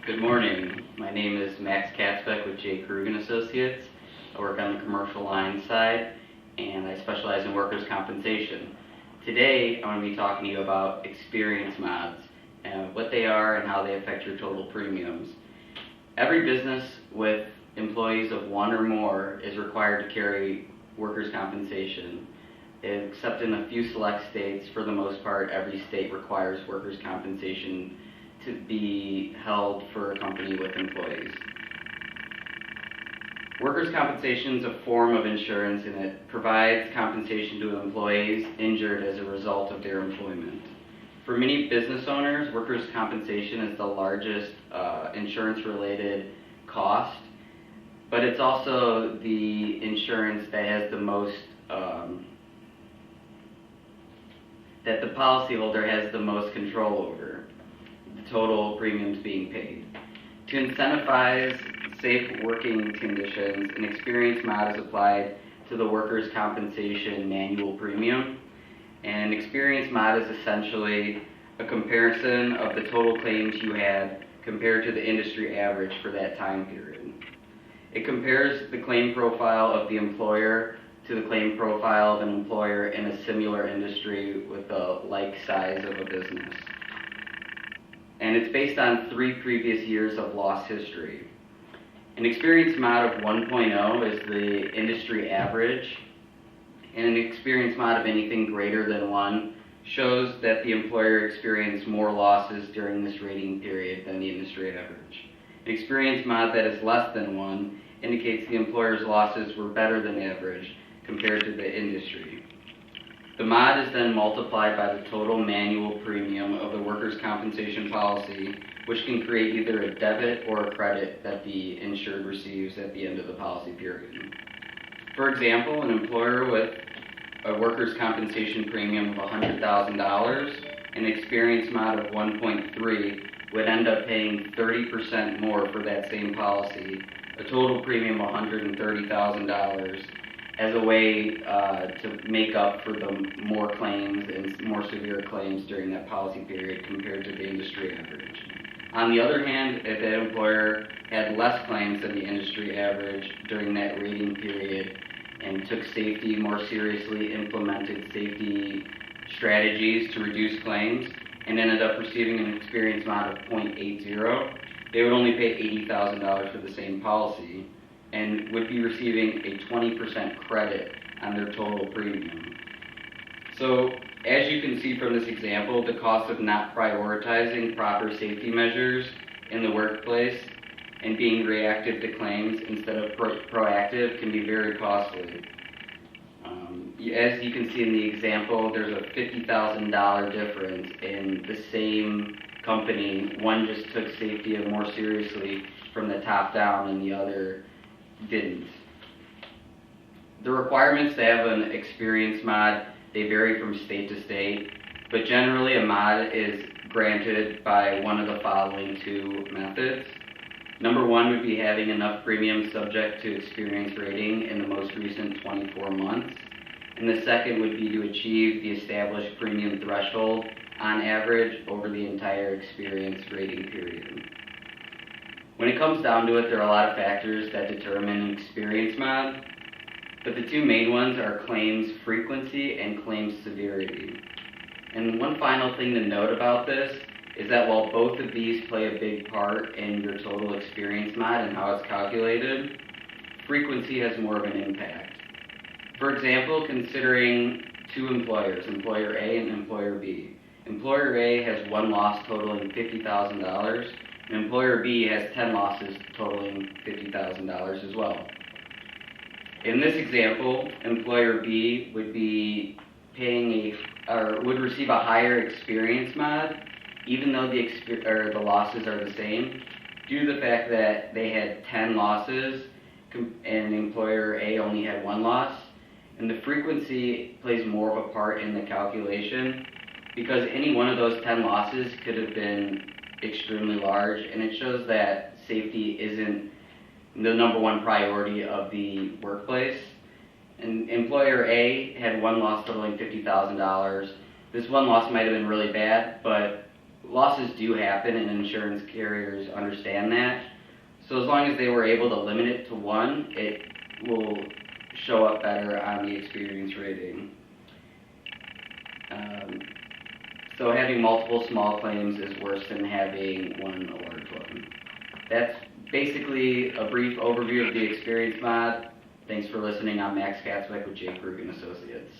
Good morning. My name is Max Katzbeck with J. Krug & Associates. I work on the commercial line side, and I specialize in workers' compensation. Today, I'm going to be talking to you about experience mods, and what they are and how they affect your total premiums. Every business with employees of one or more is required to carry workers' compensation. Except in a few select states, for the most part, every state requires workers' compensation to be held for a company with employees. Workers' compensation is a form of insurance, and it provides compensation to employees injured as a result of their employment. For many business owners, workers' compensation is the largest insurance-related cost, but it's also the insurance that has the most that the policyholder has the most control over, the total premiums being paid. To incentivize safe working conditions, an experience mod is applied to the workers' compensation annual premium. And experience mod is essentially a comparison of the total claims you had compared to the industry average for that time period. It compares the claim profile of the employer to the claim profile of an employer in a similar industry with a like size of a business. And it's based on 3 previous years of loss history. An experience mod of 1.0 is the industry average, and an experience mod of anything greater than 1 shows that the employer experienced more losses during this rating period than the industry average. An experience mod that is less than 1 indicates the employer's losses were better than average compared to the industry. The mod is then multiplied by the total manual premium of the workers' compensation policy, which can create either a debit or a credit that the insured receives at the end of the policy period. For example, an employer with a workers' compensation premium of $100,000, an experience mod of 1.3 would end up paying 30% more for that same policy, a total premium of $130,000, as a way to make up for the more claims and more severe claims during that policy period compared to the industry average. On the other hand, if that employer had less claims than the industry average during that rating period and took safety more seriously, implemented safety strategies to reduce claims, and ended up receiving an experience mod of 0.80, they would only pay $80,000 for the same policy and would be receiving a 20% credit on their total premium. So, as you can see from this example, the cost of not prioritizing proper safety measures in the workplace and being reactive to claims instead of proactive can be very costly. As you can see in the example, there's a $50,000 difference in the same company. One just took safety more seriously from the top down and the other didn't. The requirements to have an experience mod, they vary from state to state, but generally a mod is granted by one of the following 2 methods. Number 1 would be having enough premium subject to experience rating in the most recent 24 months. And the second would be to achieve the established premium threshold on average over the entire experience rating period. When it comes down to it, there are a lot of factors that determine an experience mod, but the 2 main ones are claims frequency and claims severity. And one final thing to note about this is that while both of these play a big part in your total experience mod and how it's calculated, frequency has more of an impact. For example, considering 2 employers, employer A and employer B. Employer A has 1 loss totaling $50,000, and employer B has 10 losses totaling $50,000 as well. In this example, employer B would be would receive a higher experience mod, even though the losses are the same, due to the fact that they had 10 losses and employer A only had 1 loss. And the frequency plays more of a part in the calculation because any one of those 10 losses could have been extremely large, and it shows that safety isn't the number 1 priority of the workplace. And employer A had 1 loss totaling $50,000. This 1 loss might have been really bad, but losses do happen, and insurance carriers understand that. So as long as they were able to limit it to one, it will show up better on the experience rating. So having multiple small claims is worse than having one large one. That's basically a brief overview of the experience mod. Thanks for listening. I'm Max Katzbeck with Jake Bruggen Associates.